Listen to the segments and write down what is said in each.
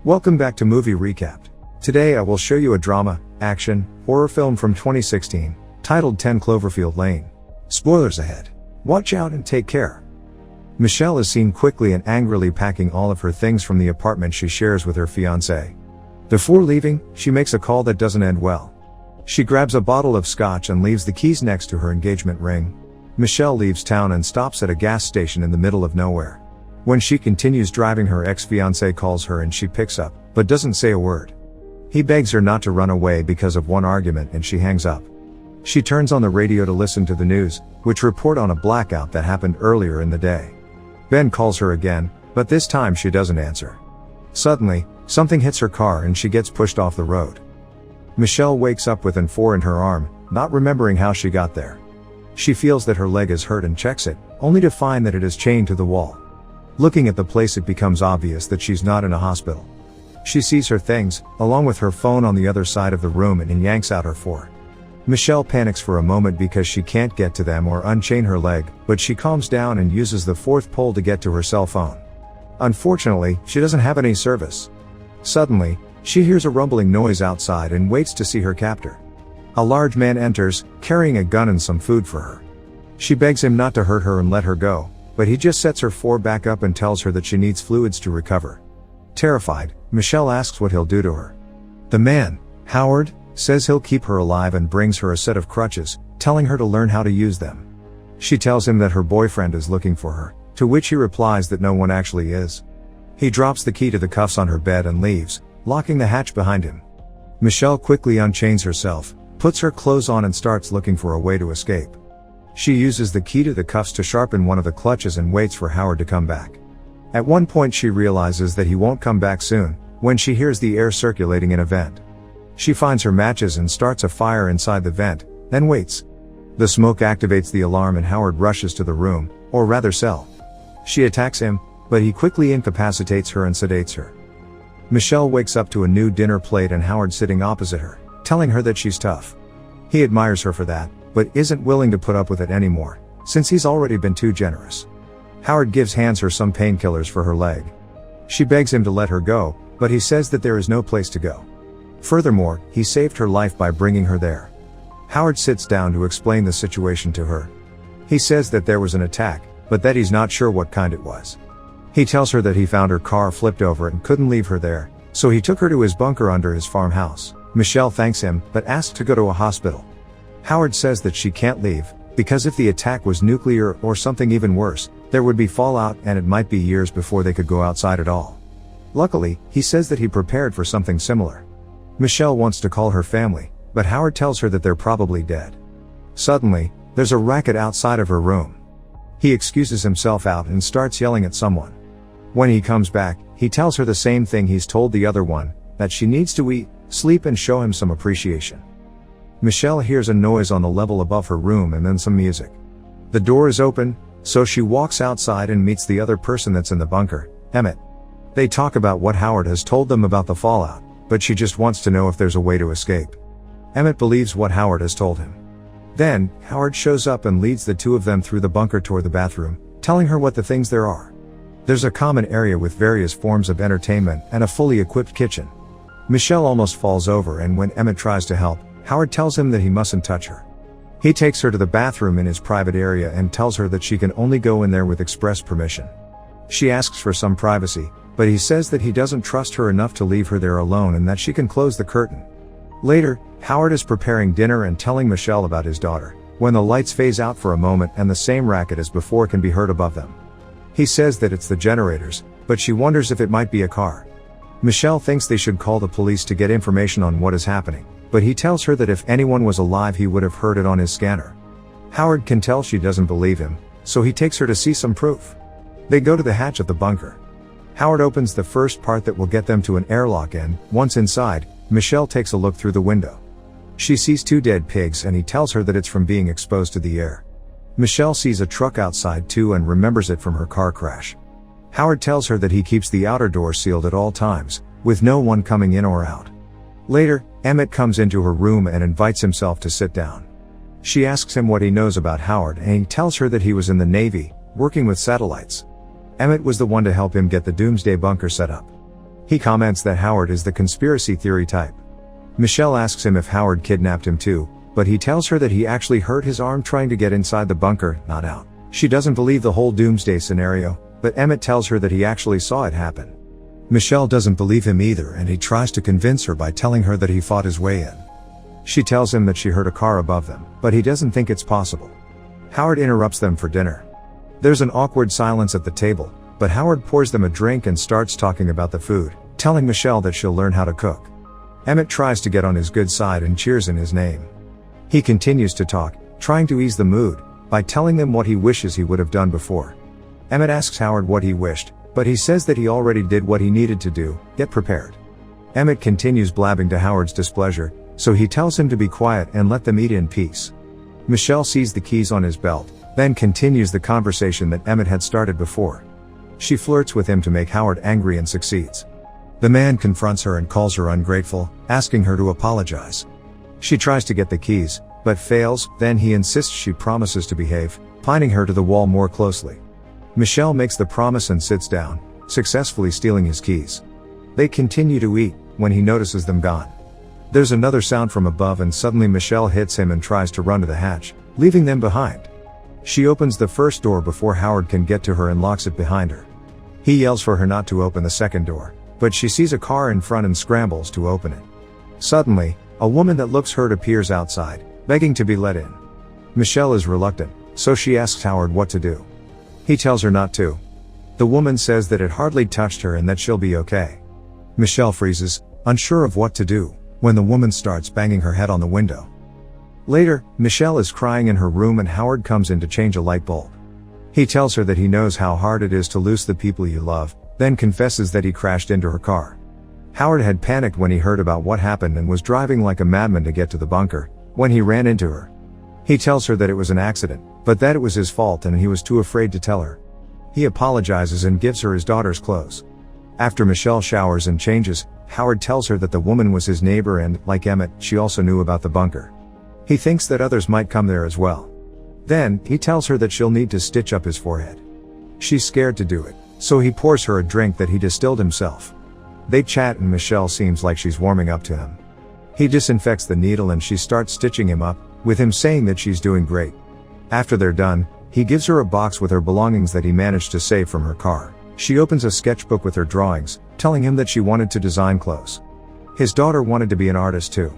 Welcome back to Movie Recapped. Today I will show you a drama, action, horror film from 2016, titled 10 Cloverfield Lane. Spoilers ahead. Watch out and take care. Michelle is seen quickly and angrily packing all of her things from the apartment she shares with her fiancé. Before leaving, she makes a call that doesn't end well. She grabs a bottle of scotch and leaves the keys next to her engagement ring. Michelle leaves town and stops at a gas station in the middle of nowhere. When she continues driving, her ex-fiancé calls her and she picks up, but doesn't say a word. He begs her not to run away because of one argument and she hangs up. She turns on the radio to listen to the news, which report on a blackout that happened earlier in the day. Ben calls her again, but this time she doesn't answer. Suddenly, something hits her car and she gets pushed off the road. Michelle wakes up with an IV in her arm, not remembering how she got there. She feels that her leg is hurt and checks it, only to find that it is chained to the wall. Looking at the place, it becomes obvious that she's not in a hospital. She sees her things, along with her phone, on the other side of the room and yanks out her IV. Michelle panics for a moment because she can't get to them or unchain her leg, but she calms down and uses the fourth pole to get to her cell phone. Unfortunately, she doesn't have any service. Suddenly, she hears a rumbling noise outside and waits to see her captor. A large man enters, carrying a gun and some food for her. She begs him not to hurt her and let her go, but he just sets her IV back up and tells her that she needs fluids to recover. Terrified, Michelle asks what he'll do to her. The man, Howard, says he'll keep her alive and brings her a set of crutches, telling her to learn how to use them. She tells him that her boyfriend is looking for her, to which he replies that no one actually is. He drops the key to the cuffs on her bed and leaves, locking the hatch behind him. Michelle quickly unchains herself, puts her clothes on and starts looking for a way to escape. She uses the key to the cuffs to sharpen one of the clutches and waits for Howard to come back. At one point she realizes that he won't come back soon, when she hears the air circulating in a vent. She finds her matches and starts a fire inside the vent, then waits. The smoke activates the alarm and Howard rushes to the room, or rather cell. She attacks him, but he quickly incapacitates her and sedates her. Michelle wakes up to a new dinner plate and Howard sitting opposite her, telling her that she's tough. He admires her for that, but isn't willing to put up with it anymore, since he's already been too generous. Howard hands her some painkillers for her leg. She begs him to let her go, but he says that there is no place to go. Furthermore, he saved her life by bringing her there. Howard sits down to explain the situation to her. He says that there was an attack, but that he's not sure what kind it was. He tells her that he found her car flipped over and couldn't leave her there, so he took her to his bunker under his farmhouse. Michelle thanks him, but asks to go to a hospital. Howard says that she can't leave, because if the attack was nuclear or something even worse, there would be fallout and it might be years before they could go outside at all. Luckily, he says that he prepared for something similar. Michelle wants to call her family, but Howard tells her that they're probably dead. Suddenly, there's a racket outside of her room. He excuses himself out and starts yelling at someone. When he comes back, he tells her the same thing he's told the other one, that she needs to eat, sleep and show him some appreciation. Michelle hears a noise on the level above her room and then some music. The door is open, so she walks outside and meets the other person that's in the bunker, Emmett. They talk about what Howard has told them about the fallout, but she just wants to know if there's a way to escape. Emmett believes what Howard has told him. Then, Howard shows up and leads the two of them through the bunker toward the bathroom, telling her what the things there are. There's a common area with various forms of entertainment and a fully equipped kitchen. Michelle almost falls over, and when Emmett tries to help, Howard tells him that he mustn't touch her. He takes her to the bathroom in his private area and tells her that she can only go in there with express permission. She asks for some privacy, but he says that he doesn't trust her enough to leave her there alone and that she can close the curtain. Later, Howard is preparing dinner and telling Michelle about his daughter, when the lights phase out for a moment and the same racket as before can be heard above them. He says that it's the generators, but she wonders if it might be a car. Michelle thinks they should call the police to get information on what is happening, but he tells her that if anyone was alive he would have heard it on his scanner. Howard can tell she doesn't believe him, so he takes her to see some proof. They go to the hatch of the bunker. Howard opens the first part that will get them to an airlock, and, once inside, Michelle takes a look through the window. She sees two dead pigs and he tells her that it's from being exposed to the air. Michelle sees a truck outside too and remembers it from her car crash. Howard tells her that he keeps the outer door sealed at all times, with no one coming in or out. Later, Emmett comes into her room and invites himself to sit down. She asks him what he knows about Howard and he tells her that he was in the Navy, working with satellites. Emmett was the one to help him get the Doomsday Bunker set up. He comments that Howard is the conspiracy theory type. Michelle asks him if Howard kidnapped him too, but he tells her that he actually hurt his arm trying to get inside the bunker, not out. She doesn't believe the whole doomsday scenario, but Emmett tells her that he actually saw it happen. Michelle doesn't believe him either, and he tries to convince her by telling her that he fought his way in. She tells him that she heard a car above them, but he doesn't think it's possible. Howard interrupts them for dinner. There's an awkward silence at the table, but Howard pours them a drink and starts talking about the food, telling Michelle that she'll learn how to cook. Emmett tries to get on his good side and cheers in his name. He continues to talk, trying to ease the mood, by telling them what he wishes he would have done before. Emmett asks Howard what he wished, but he says that he already did what he needed to do, get prepared. Emmett continues blabbing to Howard's displeasure, so he tells him to be quiet and let them eat in peace. Michelle sees the keys on his belt, then continues the conversation that Emmett had started before. She flirts with him to make Howard angry and succeeds. The man confronts her and calls her ungrateful, asking her to apologize. She tries to get the keys, but fails, then he insists she promises to behave, pinning her to the wall more closely. Michelle makes the promise and sits down, successfully stealing his keys. They continue to eat, when he notices them gone. There's another sound from above and suddenly Michelle hits him and tries to run to the hatch, leaving them behind. She opens the first door before Howard can get to her and locks it behind her. He yells for her not to open the second door, but she sees a car in front and scrambles to open it. Suddenly, a woman that looks hurt appears outside, begging to be let in. Michelle is reluctant, so she asks Howard what to do. He tells her not to. The woman says that it hardly touched her and that she'll be okay. Michelle freezes, unsure of what to do, when the woman starts banging her head on the window. Later, Michelle is crying in her room and Howard comes in to change a light bulb. He tells her that he knows how hard it is to lose the people you love, then confesses that he crashed into her car. Howard had panicked when he heard about what happened and was driving like a madman to get to the bunker, when he ran into her. He tells her that it was an accident, but that it was his fault and he was too afraid to tell her. He apologizes and gives her his daughter's clothes. After Michelle showers and changes, Howard tells her that the woman was his neighbor and, like Emmett, she also knew about the bunker. He thinks that others might come there as well. Then, he tells her that she'll need to stitch up his forehead. She's scared to do it, so he pours her a drink that he distilled himself. They chat and Michelle seems like she's warming up to him. He disinfects the needle and she starts stitching him up, with him saying that she's doing great. After they're done, he gives her a box with her belongings that he managed to save from her car. She opens a sketchbook with her drawings, telling him that she wanted to design clothes. His daughter wanted to be an artist too.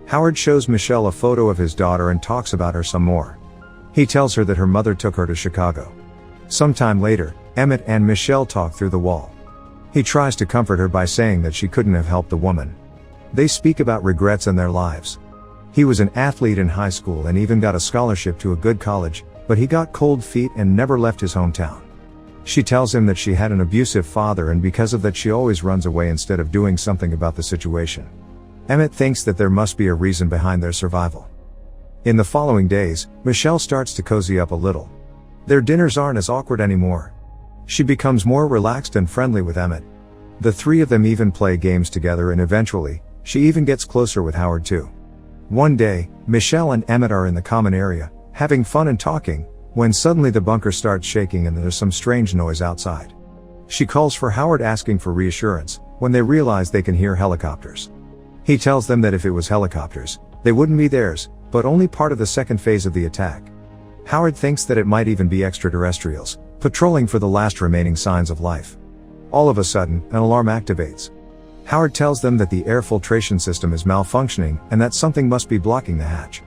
Howard shows Michelle a photo of his daughter and talks about her some more. He tells her that her mother took her to Chicago. Sometime later, Emmett and Michelle talk through the wall. He tries to comfort her by saying that she couldn't have helped the woman. They speak about regrets in their lives. He was an athlete in high school and even got a scholarship to a good college, but he got cold feet and never left his hometown. She tells him that she had an abusive father and because of that she always runs away instead of doing something about the situation. Emmett thinks that there must be a reason behind their survival. In the following days, Michelle starts to cozy up a little. Their dinners aren't as awkward anymore. She becomes more relaxed and friendly with Emmett. The three of them even play games together and eventually, she even gets closer with Howard too. One day, Michelle and Emmett are in the common area, having fun and talking, when suddenly the bunker starts shaking and there's some strange noise outside. She calls for Howard asking for reassurance, when they realize they can hear helicopters. He tells them that if it was helicopters, they wouldn't be theirs, but only part of the second phase of the attack. Howard thinks that it might even be extraterrestrials, patrolling for the last remaining signs of life. All of a sudden, an alarm activates. Howard tells them that the air filtration system is malfunctioning and that something must be blocking the hatch.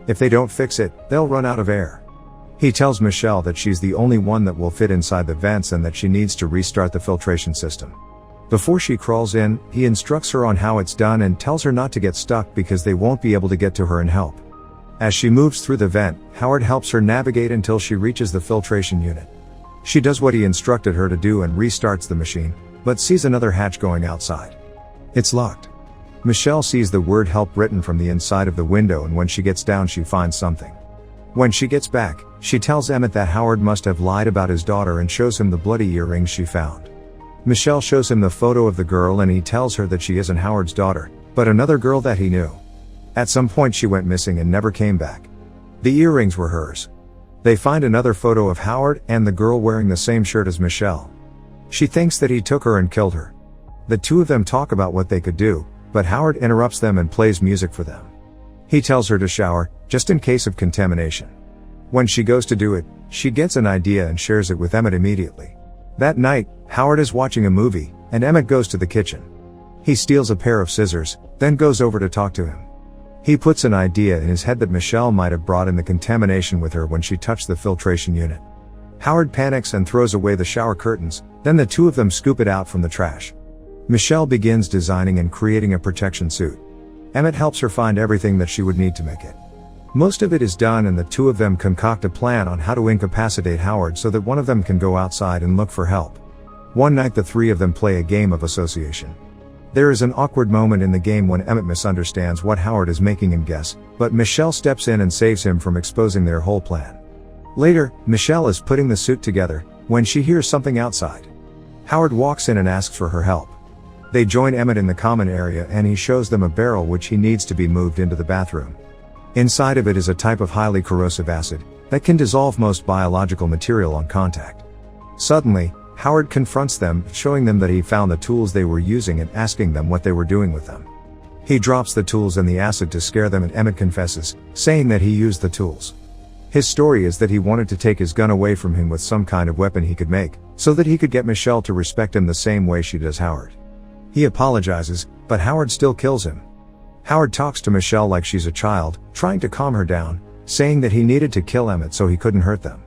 If they don't fix it, they'll run out of air. He tells Michelle that she's the only one that will fit inside the vents and that she needs to restart the filtration system. Before she crawls in, he instructs her on how it's done and tells her not to get stuck because they won't be able to get to her and help. As she moves through the vent, Howard helps her navigate until she reaches the filtration unit. She does what he instructed her to do and restarts the machine, but sees another hatch going outside. It's locked. Michelle sees the word help written from the inside of the window and when she gets down she finds something. When she gets back, she tells Emmett that Howard must have lied about his daughter and shows him the bloody earrings she found. Michelle shows him the photo of the girl and he tells her that she isn't Howard's daughter, but another girl that he knew. At some point she went missing and never came back. The earrings were hers. They find another photo of Howard and the girl wearing the same shirt as Michelle. She thinks that he took her and killed her. The two of them talk about what they could do, but Howard interrupts them and plays music for them. He tells her to shower, just in case of contamination. When she goes to do it, she gets an idea and shares it with Emmett immediately. That night, Howard is watching a movie, and Emmett goes to the kitchen. He steals a pair of scissors, then goes over to talk to him. He puts an idea in his head that Michelle might have brought in the contamination with her when she touched the filtration unit. Howard panics and throws away the shower curtains, then the two of them scoop it out from the trash. Michelle begins designing and creating a protection suit. Emmett helps her find everything that she would need to make it. Most of it is done and the two of them concoct a plan on how to incapacitate Howard so that one of them can go outside and look for help. One night the three of them play a game of association. There is an awkward moment in the game when Emmett misunderstands what Howard is making him guess, but Michelle steps in and saves him from exposing their whole plan. Later, Michelle is putting the suit together, when she hears something outside. Howard walks in and asks for her help. They join Emmett in the common area and he shows them a barrel which he needs to be moved into the bathroom. Inside of it is a type of highly corrosive acid that can dissolve most biological material on contact. Suddenly, Howard confronts them, showing them that he found the tools they were using and asking them what they were doing with them. He drops the tools in the acid to scare them and Emmett confesses, saying that he used the tools. His story is that he wanted to take his gun away from him with some kind of weapon he could make, so that he could get Michelle to respect him the same way she does Howard. He apologizes, but Howard still kills him. Howard talks to Michelle like she's a child, trying to calm her down, saying that he needed to kill Emmett so he couldn't hurt them.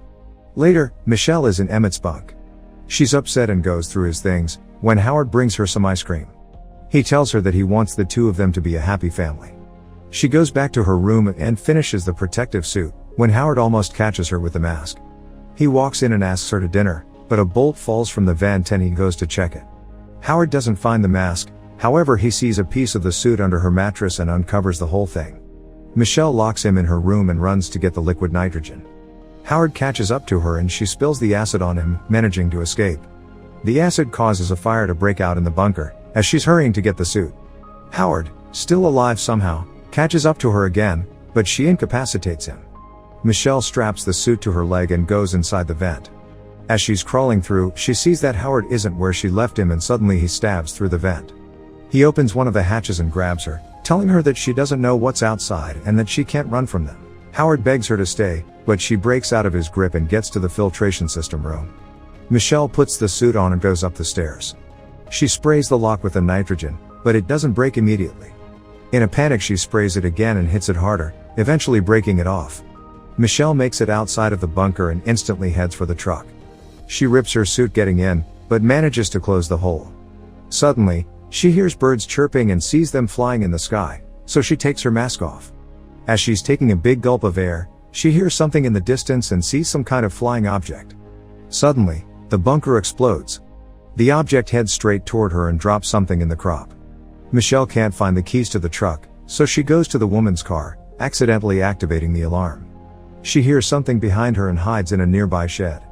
Later, Michelle is in Emmett's bunk. She's upset and goes through his things, when Howard brings her some ice cream. He tells her that he wants the two of them to be a happy family. She goes back to her room and finishes the protective suit, when Howard almost catches her with the mask. He walks in and asks her to dinner, but a bolt falls from the vent and he goes to check it. Howard doesn't find the mask, however he sees a piece of the suit under her mattress and uncovers the whole thing. Michelle locks him in her room and runs to get the liquid nitrogen. Howard catches up to her and she spills the acid on him, managing to escape. The acid causes a fire to break out in the bunker, as she's hurrying to get the suit. Howard, still alive somehow, catches up to her again, but she incapacitates him. Michelle straps the suit to her leg and goes inside the vent. As she's crawling through, she sees that Howard isn't where she left him and suddenly he stabs through the vent. He opens one of the hatches and grabs her, telling her that she doesn't know what's outside and that she can't run from them. Howard begs her to stay, but she breaks out of his grip and gets to the filtration system room. Michelle puts the suit on and goes up the stairs. She sprays the lock with the nitrogen, but it doesn't break immediately. In a panic she sprays it again and hits it harder, eventually breaking it off. Michelle makes it outside of the bunker and instantly heads for the truck. She rips her suit getting in, but manages to close the hole. Suddenly, she hears birds chirping and sees them flying in the sky, so she takes her mask off. As she's taking a big gulp of air, she hears something in the distance and sees some kind of flying object. Suddenly, the bunker explodes. The object heads straight toward her and drops something in the crop. Michelle can't find the keys to the truck, so she goes to the woman's car, accidentally activating the alarm. She hears something behind her and hides in a nearby shed.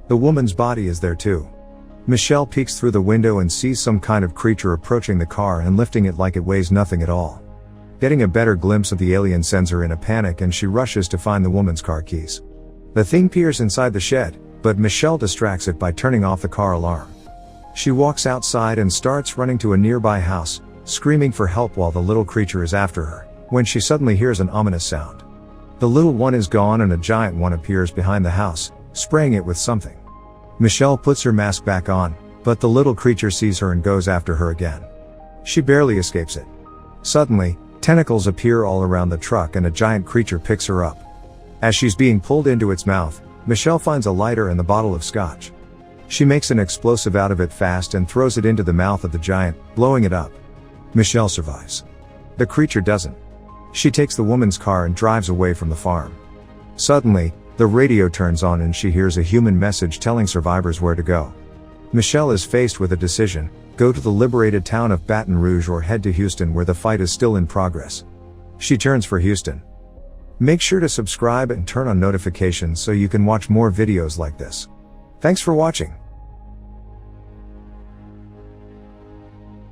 The woman's body is there too. Michelle peeks through the window and sees some kind of creature approaching the car and lifting it like it weighs nothing at all. Getting a better glimpse of the alien sends her in a panic and she rushes to find the woman's car keys. The thing peers inside the shed, but Michelle distracts it by turning off the car alarm. She walks outside and starts running to a nearby house, screaming for help while the little creature is after her, when she suddenly hears an ominous sound. The little one is gone and a giant one appears behind the house, spraying it with something. Michelle puts her mask back on, but the little creature sees her and goes after her again. She barely escapes it. Suddenly, tentacles appear all around the truck and a giant creature picks her up. As she's being pulled into its mouth, Michelle finds a lighter and the bottle of scotch. She makes an explosive out of it fast and throws it into the mouth of the giant, blowing it up. Michelle survives. The creature doesn't. She takes the woman's car and drives away from the farm. Suddenly, the radio turns on and she hears a human message telling survivors where to go. Michelle is faced with a decision: go to the liberated town of Baton Rouge or head to Houston where the fight is still in progress. She turns for Houston. Make sure to subscribe and turn on notifications so you can watch more videos like this. Thanks for watching.